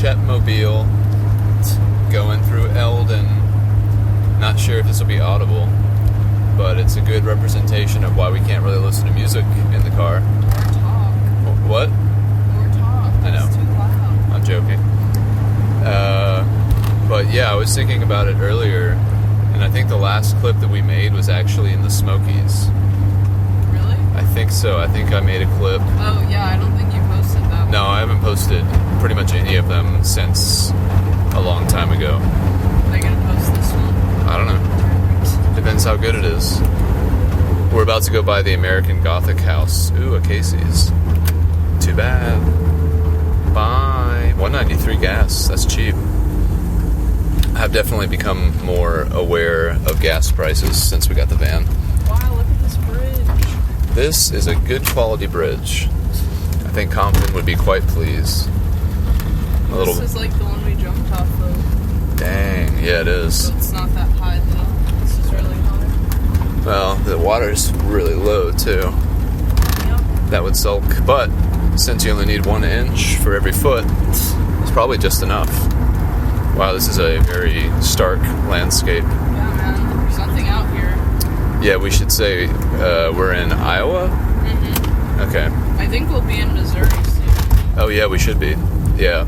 Chetmobile going through Eldon. Not sure if this will be audible, but it's a good representation of why we can't really listen to music in the car. More talk. What? More talk. I know. It's too loud. I'm joking. But yeah, I was thinking about it earlier, and I think the last clip that we made was actually in the Smokies. Really? I think so. I think I made a clip. Oh, yeah, I don't think you posted that one. No, I haven't posted pretty much any of them since a long time ago. Are they going to post this one? I don't know. Depends how good it is. We're about to go by the American Gothic House. Ooh, a Casey's. Too bad. Bye. $1.93 gas. That's cheap. I've definitely become more aware of gas prices since we got the van. Wow, look at this bridge. This is a good quality bridge. I think Compton would be quite pleased. This is like the one we jumped off of. Dang, yeah, it is. So it's not that high though. This is really high. Well, the water's really low too. Yep. That would sulk. But since you only need 1 inch for every foot, it's probably just enough. Wow, this is a very stark landscape. Yeah, man. There's nothing out here. Yeah, we should say we're in Iowa? Mm-hmm. Okay. I think we'll be in Missouri soon. Oh, yeah, we should be. Yeah.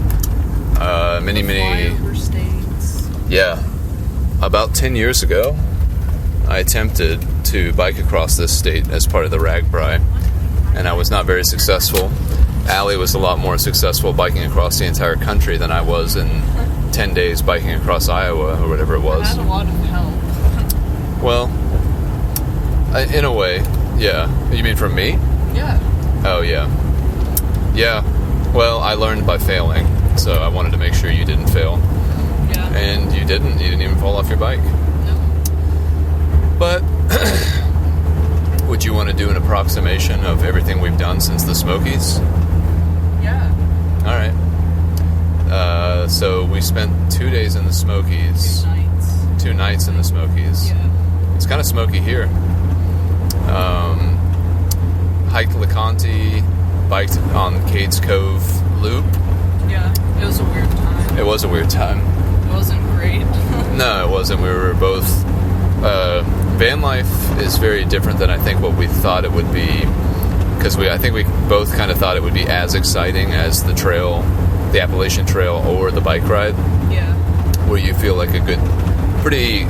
Many. Flyover states. Yeah. About 10 years ago, I attempted to bike across this state as part of the RAGBRAI, and I was not very successful. Allie was a lot more successful biking across the entire country than I was in 10 days biking across Iowa or whatever it was. I had a lot of help. Well, in a way, yeah. You mean from me? Yeah. Oh, yeah. Yeah. Well, I learned by failing, so I wanted to make sure you didn't fail. Yeah. And you didn't. You didn't even fall off your bike. No. But would you want to do an approximation of everything we've done since the Smokies? Yeah. All right. So we spent 2 days in the Smokies. 2 nights. 2 nights in the Smokies. Yeah. It's kind of smoky here. Hiked LeConte, biked on Cades Cove Loop. Yeah. It was a weird time. It was a weird time. It wasn't great. No, it wasn't. We were both... Vanlyfe is very different than I think what we thought it would be, because I think we both kind of thought it would be as exciting as the trail, the Appalachian Trail, or the bike ride. Yeah. Where you feel like a good, pretty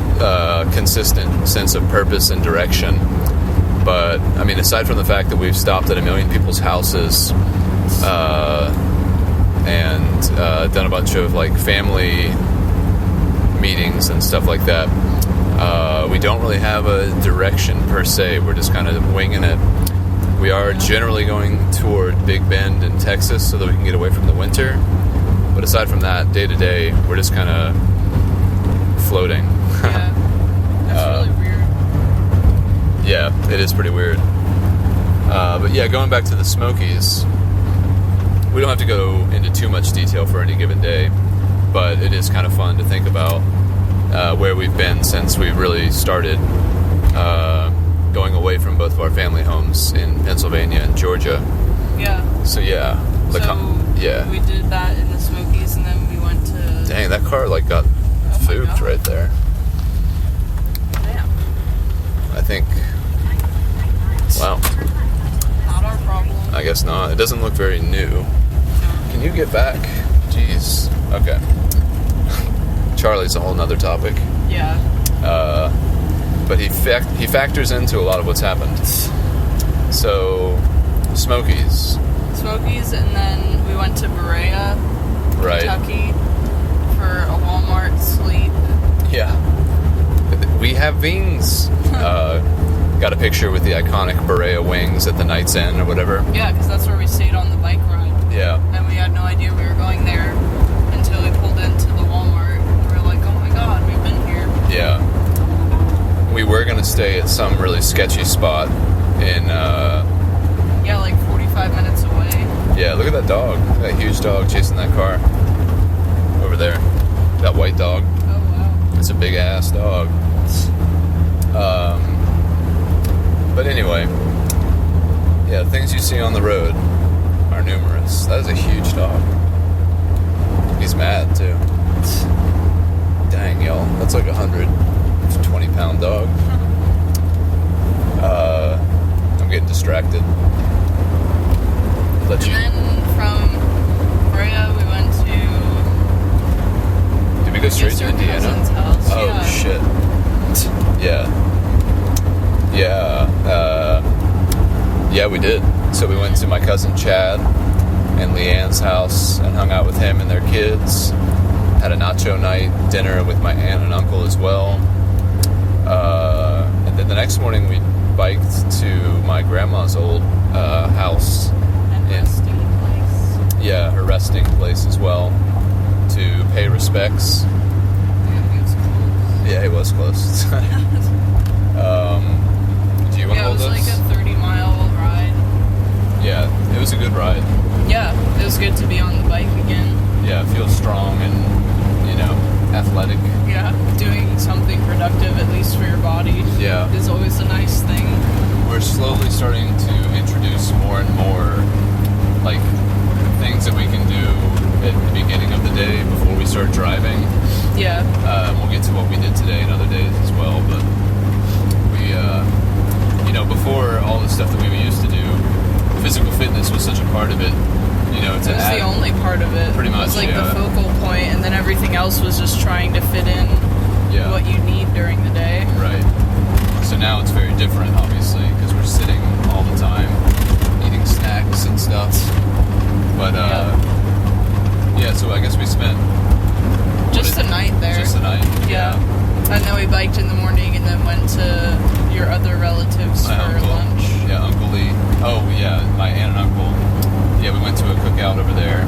consistent sense of purpose and direction. But, I mean, aside from the fact that we've stopped at a million people's houses and done a bunch of, like, family meetings and stuff like that, we don't really have a direction per se. We're just kind of winging it. We are generally going toward Big Bend in Texas so that we can get away from the winter. But aside from that, day to day, we're just kind of floating. Yeah. That's really weird. Yeah, it is pretty weird. But yeah, going back to the Smokies, we don't have to go into too much detail for any given day, but it is kind of fun to think about where we've been since we really started going away from both of our family homes in Pennsylvania and Georgia. Yeah. So yeah. Yeah. We did that in the Smokies, and then we went to... Dang, that car like got fooped right there. Damn. I think... Wow. Not our problem. I guess not. It doesn't look very new. Can you get back? Jeez. Okay. Charlie's a whole nother topic. Yeah. But he factors into a lot of what's happened. So, Smokies. Smokies, and then we went to Berea, Kentucky, for a Walmart sleep. Yeah. We have wings. Got a picture with the iconic Berea wings at the Knight's Inn or whatever. Yeah, because that's where we stayed on the bike ride. Yeah. And we had no idea we were going there until we pulled into the Walmart. We were like, oh my god, we've been here. Yeah. We were going to stay at some really sketchy spot in... Yeah, like 45 minutes away. Yeah, look at that dog. That huge dog chasing that car. Over there. That white dog. Oh, wow. It's a big-ass dog. But anyway, yeah, things you see on the road are numerous. That is a huge dog. He's mad, too. Dang, y'all. That's like 120-pound dog. I'm getting distracted. And then from Brea, we went to... Did we go straight to Indiana? House. Oh, yeah. shit. Yeah. Yeah, we did. So we went to my cousin Chad and Leanne's house and hung out with him and their kids. Had a nacho night dinner with my aunt and uncle as well. And then the next morning we biked to my grandma's old house. And resting place. Yeah, her resting place as well, to pay respects. Yeah, it was close. Do you want to hold us? Yeah, it was like a 30-mile ride. Yeah, it was a good ride. Yeah, it was good to be on the bike again. Yeah, it feels strong and, athletic. Yeah, doing something productive, at least for your body, is always a nice thing. We're slowly starting to introduce more and more, like, things that we can do at the beginning of the day before we start driving. Yeah. We'll get to what we did today and other days as well, but we, before all the stuff that we used to do, physical fitness was such a part of it. It was the only part of it. Pretty much, it was like the focal point, and then everything else was just trying to fit in what you need during the day. Right. So now it's very different, obviously, because we're sitting all the time, eating snacks and stuff. But, so I guess we spent... Just a night there. Just a night, yeah. And then we biked in the morning and then went to your other relatives for lunch. Yeah, Uncle Lee. Oh, yeah, my aunt and uncle. Yeah, we went to a cookout over there.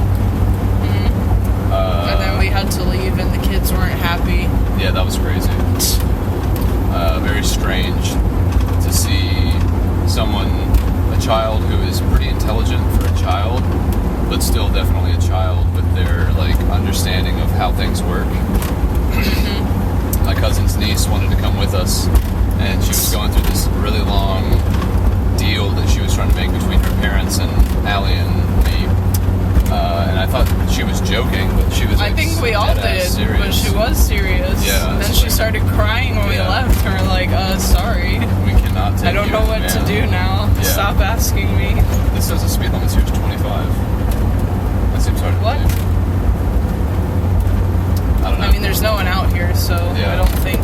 Mm-hmm. And then we had to leave and the kids weren't happy. Yeah, that was crazy. Very strange to see a child who is pretty intelligent for a child, but still definitely a child with their, understanding of how things work. Mm-hmm. My cousin's niece wanted to come with us, and she was going through this really long deal that she was trying to make between her parents and Allie and me. And I thought she was joking, but she was. I think we all did, serious. But she was serious. Yeah. And then she started crying when we left, and we're like, sorry. We cannot take I don't know what to do now. Yeah. Stop asking me. This says the speed limit here is 25. That seems hard to believe. I don't know. I mean, there's no one out here, so I don't think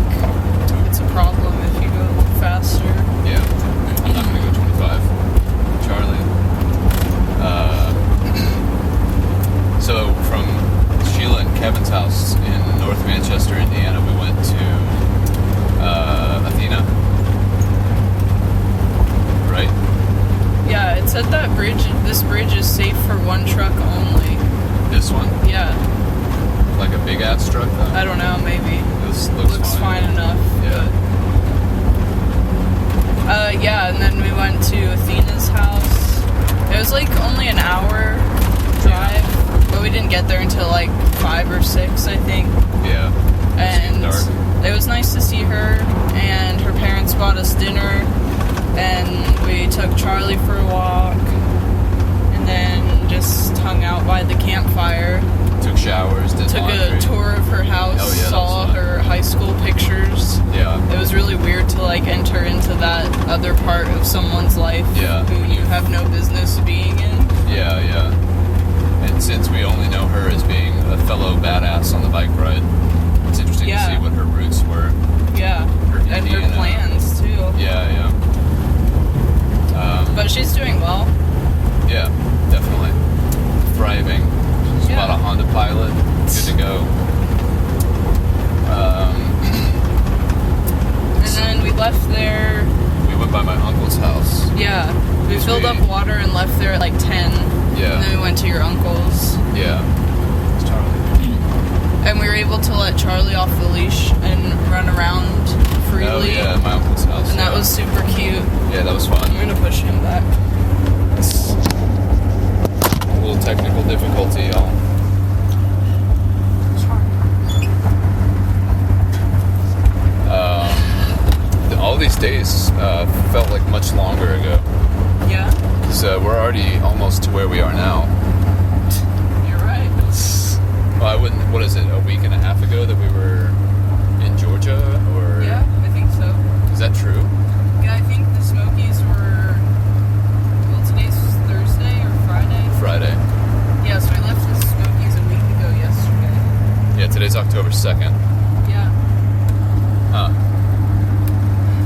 it's a problem if you go faster. Yeah, I'm not going to go 25. Charlie. So from Sheila and Kevin's house in North Manchester, Indiana, we went to Athena. Right? Yeah, it said that this bridge is safe for one truck only. This one? Yeah. Like a big ass truck, though? I don't know, maybe. This looks fine enough. Yeah. And then we went to Athena's house. It was only an hour drive, but we didn't get there until 5 or 6, I think. Yeah. And it was nice to see her, and her parents bought us dinner, and we took Charlie for a walk, and then just hung out by the campfire. Took showers, did laundry. A tour of her house, saw her high school pictures. Yeah. It was really weird to enter into that other part of someone's life who you have no business being in. Yeah. And since we only know her as being a fellow badass on the bike ride, it's interesting to see what her roots were. Yeah. And her plans too. Yeah. But she's doing well. Yeah, definitely. Thriving. She's bought a Honda Pilot. Good to go. And then we left there. We went by my uncle's house. Yeah. We filled up water and left there at 10. Yeah. And then we went to your uncle's. Yeah. It's Charlie. And we were able to let Charlie off the leash and run around freely. Oh, yeah, my uncle's house. And that was super cute. Yeah, that was fun. I'm gonna push him back. A little technical difficulty, y'all. All these days felt like much longer ago. Yeah. So we're already almost to where we are now. You're right. Well, 2nd. Yeah. Huh.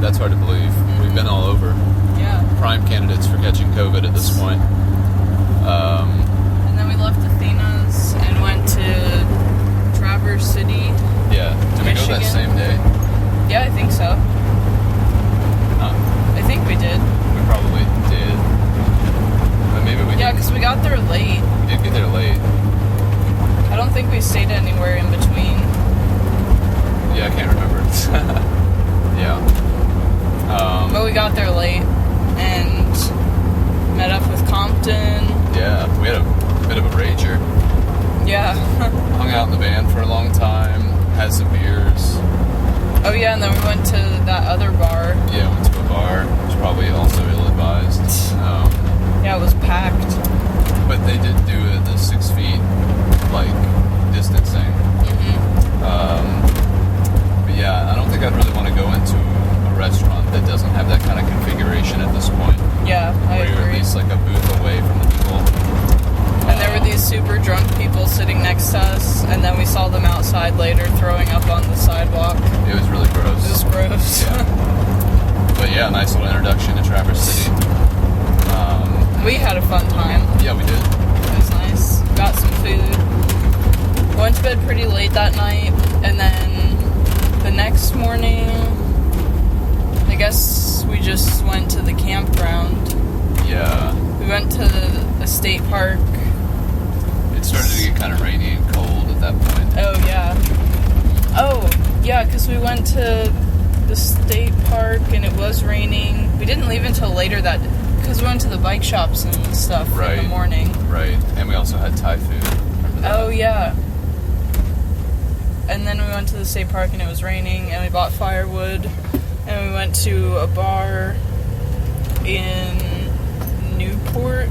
That's hard to believe. Mm-hmm. We've been all over. Yeah. Prime candidates for catching COVID at this point. And then we left Athena's and went to Traverse City. Yeah. Did we go that Michigan. same day? Yeah, I think so. Huh. I think we did. We probably did. But maybe we Yeah, didn't. because we got there late. We did get there late. I don't think we stayed anywhere in between. Yeah, I can't remember. Yeah. But we got there late and met up with Compton. Yeah, we had a bit of a rager. Yeah. Hung out in the van for a long time. Had some beers. Oh yeah, and then we went to that other bar. Yeah, went to a bar, which is probably also ill-advised. Yeah, it was packed. But they did do the 6 feet, like, distancing. But yeah, I don't think I'd really want to go into a restaurant that doesn't have that kind of configuration at this point. Yeah, I where you're at agree. least like a booth away from the people. And there were these super drunk people sitting next to us, and then we saw them outside later throwing up on the sidewalk. It was really gross. It was gross. Yeah. But yeah, nice little introduction to Traverse City. We had a fun time. Yeah, we did. It was nice. Got some food. Went to bed pretty late that night, and then the next morning, I guess we just went to the campground. Yeah. We went to a state park. It started to get kind of rainy and cold at that point. Oh, yeah. Oh, yeah, because we went to the state park and it was raining. We didn't leave until later that day because we went to the bike shops and stuff in the morning. Right. And we also had Thai food. Remember that? Oh, yeah. And then we went to the state park and it was raining and we bought firewood and we went to a bar in Newport.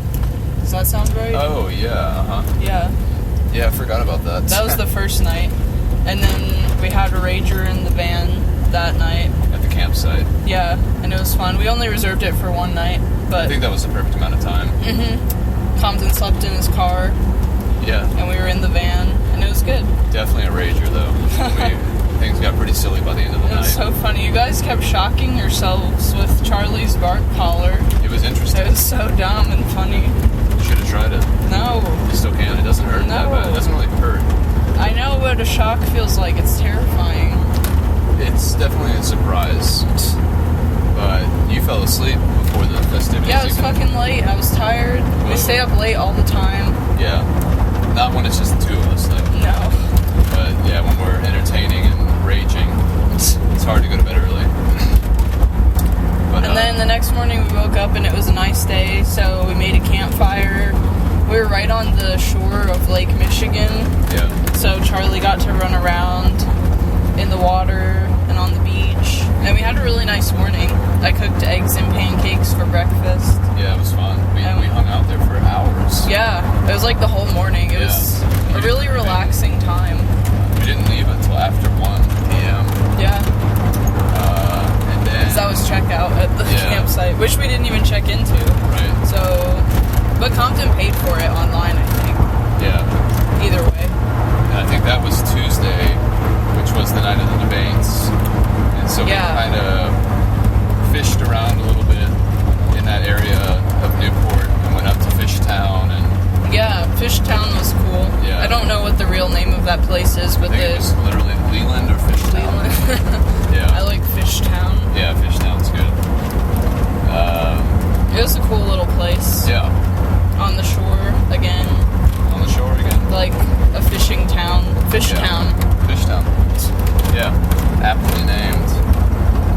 Does that sound right? Oh, yeah. Uh-huh. Yeah. Yeah, I forgot about that. That was the first night. And then we had a rager in the van that night. At the campsite. Yeah, and it was fun. We only reserved it for one night, but I think that was the perfect amount of time. Compton slept in his car, Yeah. and we were in the van, and it was good. Definitely a rager, though. Things got pretty silly by the end of the It night. was so funny. You guys kept shocking yourselves with Charlie's bark collar. It was interesting. It was so dumb and funny. You should have tried it. No. You still can. It doesn't hurt that bad. It doesn't really hurt. I know what a shock feels like. It's terrifying. It's definitely a surprise. But you fell asleep before the festivities. Yeah, it was even. fucking late. I was tired. We Whoa. stay up late all the time. Yeah. Not when it's just the two of us, though. No. But yeah, when we're entertaining and raging, it's hard to go to bed early. But, And then the next morning we woke up and it was a nice day, so we made a campfire. We were right on the shore of Lake Michigan, yeah. so Charlie got to run around in the water and on the beach. And we had a really nice morning. I cooked eggs and pancakes for breakfast. Yeah, it was fun. We hung out there for hours. Yeah, it was like the whole morning. It was a really relaxing time. We didn't leave until after 1 p.m. Yeah. And then... Because that was checkout at the campsite, which we didn't even check into. Right. So, but Compton paid for it online, I think. Yeah. Either way. And I think that was Tuesday, which was the night of the debates. And so we kind of fished around a little bit in that area of Newport and went up to Fishtown. And yeah, Fishtown was cool. Yeah. I don't know what the real name of that place is, but I think it was literally Leland or Fishtown. Yeah. I like Fishtown. Yeah, Fishtown's good. It was a cool little place. Yeah. On the shore again. On the shore again. Like a fishing town. Fishtown. Yeah. Fishtown. Yeah. Aptly named.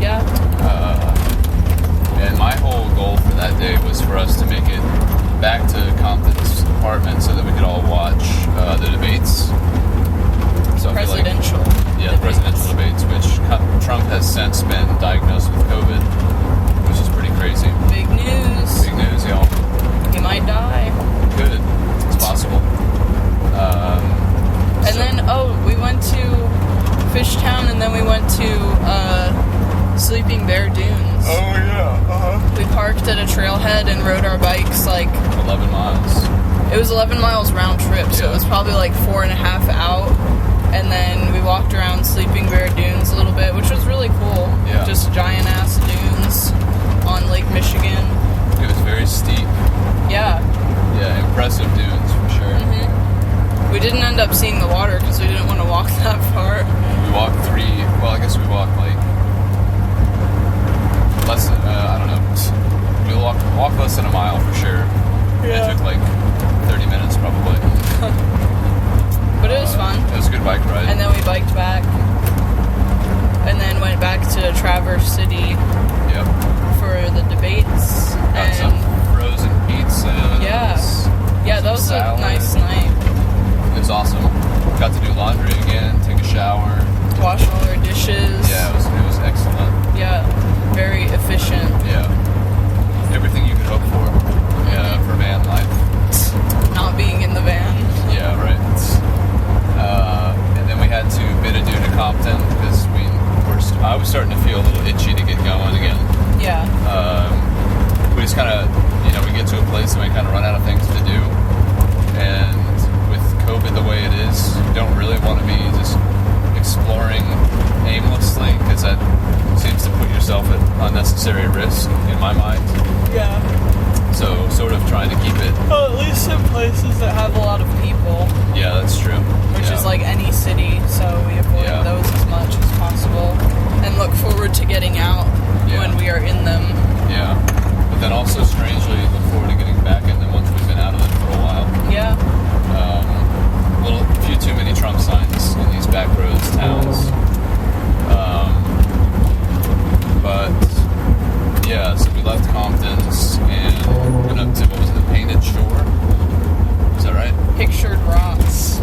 Yeah. And my whole goal for that day was for us to make it back to Compton's apartment so that we could all watch the debates. So Presidential. The presidential debates, which Trump has since been diagnosed with COVID, which is pretty crazy. Big news. Big news, y'all. He might die. Good. It's possible. And then, we went to Fishtown, and then we went to Sleeping Bear Dunes. Oh, yeah. Uh-huh. We parked at a trailhead and rode our bikes 11 miles. It was 11 miles round trip, so it was probably 4.5 out. And then we walked around Sleeping Bear Dunes a little bit, which was really cool. Yeah. Just giant-ass dunes on Lake Michigan. It was very steep. Yeah. Yeah, impressive dunes for sure. Mm-hmm. We didn't end up seeing the water because we didn't want to walk that far. We walked I guess we walked like less than, I don't know. We walked less than a mile for sure. Yeah. It took like 30 minutes probably. But it was fun. It was a good bike ride. And then we biked back. And then went back to Traverse City Yep. for the debates. Got some frozen pizza. Yeah, that was salad. a nice night. It was awesome. Got to do laundry again, take a shower. Wash all our dishes. Yeah, it was excellent. Yeah, very efficient. Yeah. Everything you could hope for. Yeah, for van life. Not being in the van. Yeah, right. And then we had to bid adieu to Compton because I was starting to feel a little itchy to get going again. Yeah. We just kind of, we get to a place and we kind of run out of things to do. And with COVID the way it is, you don't really want to be just exploring aimlessly because that seems to put yourself at unnecessary risk in my mind. Yeah. So sort of trying to keep it. Well, at least in places that have a lot of people. Yeah, that's true. Which is like any city, so we avoid those as much as possible. And look forward to getting out when we are in them. Yeah. But then also strangely look forward to getting back in them once we've been out of them for a while. Yeah. A few too many Trump signs in these back roads towns. But yeah, so we left Compton's and went up to, what was it, the Painted Shore? Is that right? Pictured Rocks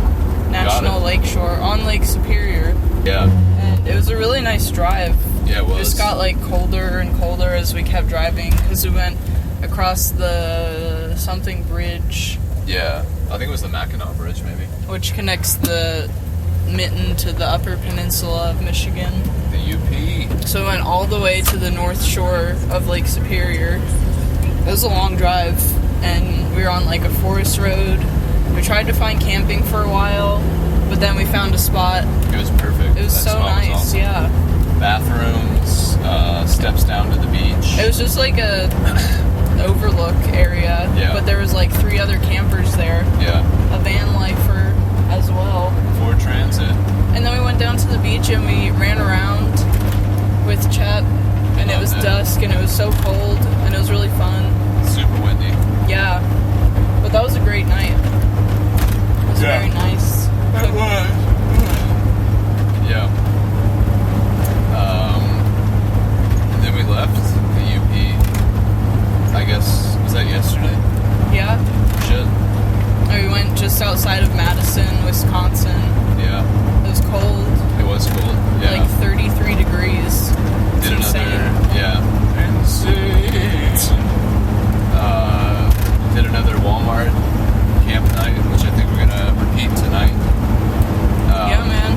National Lakeshore on Lake Superior. Yeah. And it was a really nice drive. Yeah, it was. It just got like colder and colder as we kept driving because we went across the something bridge. Yeah, I think it was the Mackinac Bridge maybe. Which connects the Mitten to the Upper Peninsula of Michigan. The UP. So we went all the way to the north shore of Lake Superior. It was a long drive, and we were on like a forest road. We tried to find camping for a while, but then we found a spot. It was perfect. It was so nice, awesome. yeah. Bathrooms, steps down to the beach. It was just like a overlook area, but there was like 3 other campers there. Yeah. A Vanlyfer as well. Ford Transit. And then we went down to the beach and we ran around with Chet, and it was dusk and it was so cold and it was really fun. Super windy. Yeah. But that was a great night. It was very nice. It was. Yeah. And then we left the UP. I guess, was that yesterday? Yeah. Shit. And we went just outside of Madison, Wisconsin. Yeah. It was cold. It was cold. Yeah. Like 33 degrees. Did insane. Did another Walmart camp night, which I think we're gonna repeat tonight. Yeah, man.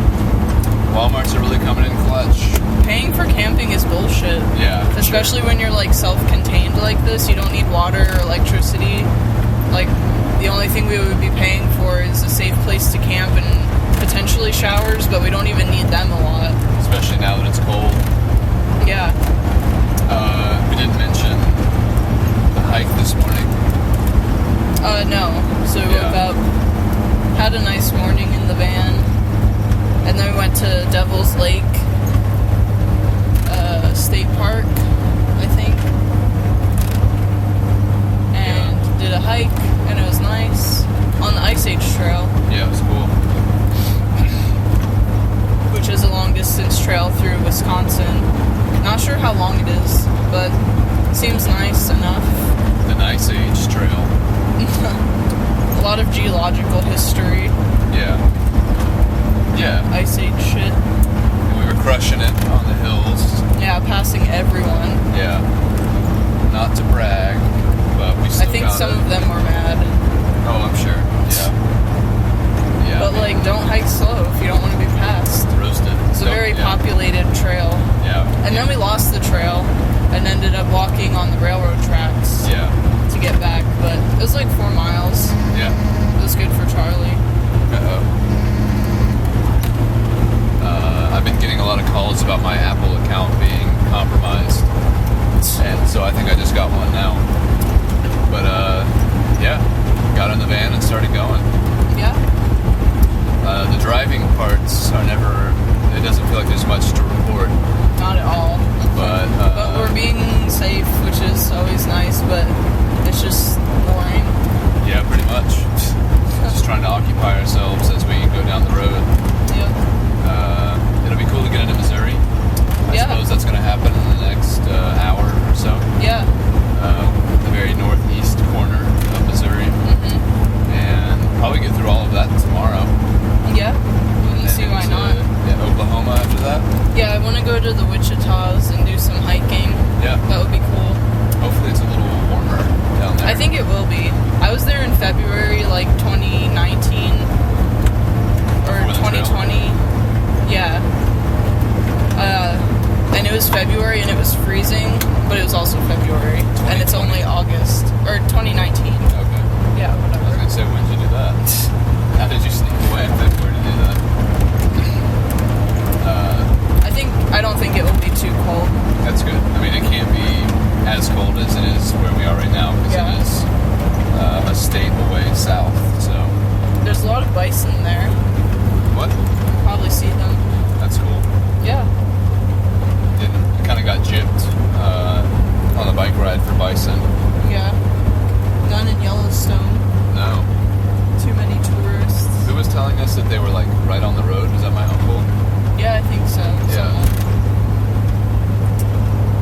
Walmarts are really coming in clutch. Paying for camping is bullshit. Yeah. Especially when you're like self-contained like this. You don't need water or electricity. Like, the only thing we would be paying for is a safe place to camp and potentially showers, but we don't even need them a lot. Especially now that it's cold. Yeah. We didn't mention the hike this morning. No. So we woke up, had a nice morning in the van, and then we went to Devil's Lake State Park, I think, and did a hike, and it was nice, on the Ice Age Trail. Yeah, it was cool. Which is a long-distance trail through Wisconsin. Not sure how long it is, but seems nice enough. The Ice Age Trail. A lot of geological history. Yeah. Yeah. Ice Age shit. And we were crushing it on the hills. Yeah, passing everyone. Yeah. Not to brag, but we still I think got some it. of them were mad. Oh, I'm sure. Yeah. Yeah. But, like, don't hike slow if you don't want to be passed. Roasted. It's a very populated trail. Yeah. And then we lost the trail and ended up walking on the railroad tracks. Yeah. To get back, but it was like 4 miles. Yeah. It was good for Charlie. Uh-oh. updates are never. It doesn't feel like there's much to report. Not at all. But we're being safe, which is always nice, but it's just boring. Yeah, pretty much. Just trying to occupy ourselves as we go down the road. Yep. It'll be cool to get into Missouri. I suppose that's going to happen in the next hour or so. Yeah. The very northeast corner of Missouri. Mm-hmm. And probably get through all of that tomorrow. Yeah. Wouldn't see why not. Yeah, Oklahoma after that. Yeah, I want to go to the Wichitas and do some hiking. Yeah. That would be cool. Hopefully it's a little warmer down there. I think it will be. I was there in February, like 2019 or 2020. Yeah. And it was February and it was freezing, but it was also February. And it's only August. Or 2019. Okay. Yeah, whatever. I was going to say, when did you do that? How did you sneak away in February to do that? I don't think it will be too cold. That's good. I mean, it can't be as cold as it is where we are right now, because it is a state away south, so. There's a lot of bison there. What? You'll probably see them. That's cool. Yeah. I kind of got gypped on a bike ride for bison. Yeah. None in Yellowstone. No. Too many tourists. Who was telling us that they were, like, right on the road? Was that my uncle? Yeah, I think so. Yeah.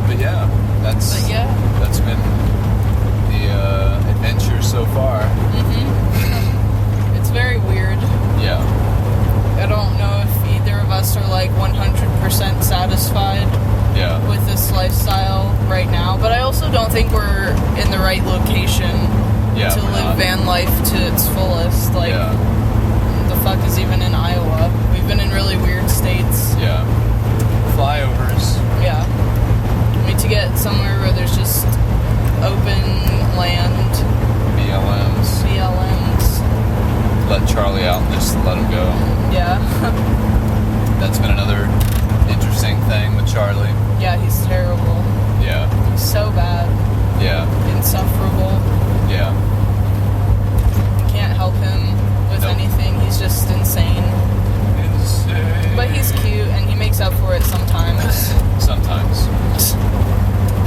But yeah, that's been the adventure so far. Mm-hmm. It's very weird. Yeah. I don't know if either of us are like 100% satisfied with this lifestyle right now, but I also don't think we're in the right location to live van life to its fullest. Like, the fuck is even in Iowa? We've been in really weird states. Yeah. Flyovers. Yeah. We need to get somewhere where there's just open land. BLMs. Let Charlie out and just let him go. Yeah. That's been another interesting thing with Charlie. Yeah, he's terrible. Yeah. He's so bad. Yeah. Insufferable. Yeah. You can't help him with anything. He's just insane. But he's cute, and he makes up for it sometimes. Sometimes.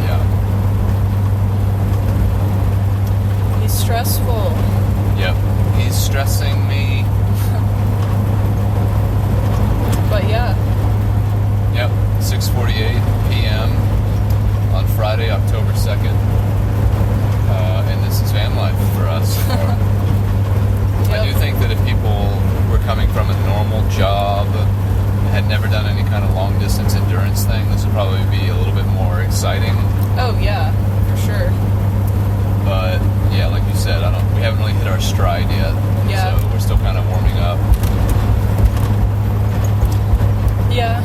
Yeah. He's stressful. Yep. He's stressing me. But yeah. Yep. 6:48 p.m. on Friday, October 2nd. And this is Vanlyfe for us so far. I do think that if people were coming from a normal job, had never done any kind of long distance endurance thing, this would probably be a little bit more exciting. Oh yeah, for sure. But yeah, like you said, we haven't really hit our stride yet. Yeah. So we're still kind of warming up. Yeah.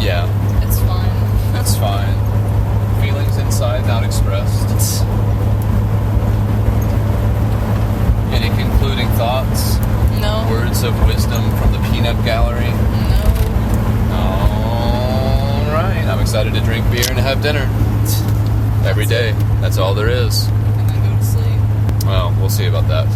Yeah. It's fine. It's fine. Feelings inside not expressed. Any concluding thoughts? No. Words of wisdom from the peanut gallery? No. All right. I'm excited to drink beer and have dinner. Every day. That's all there is. And then go to sleep. Well, we'll see about that.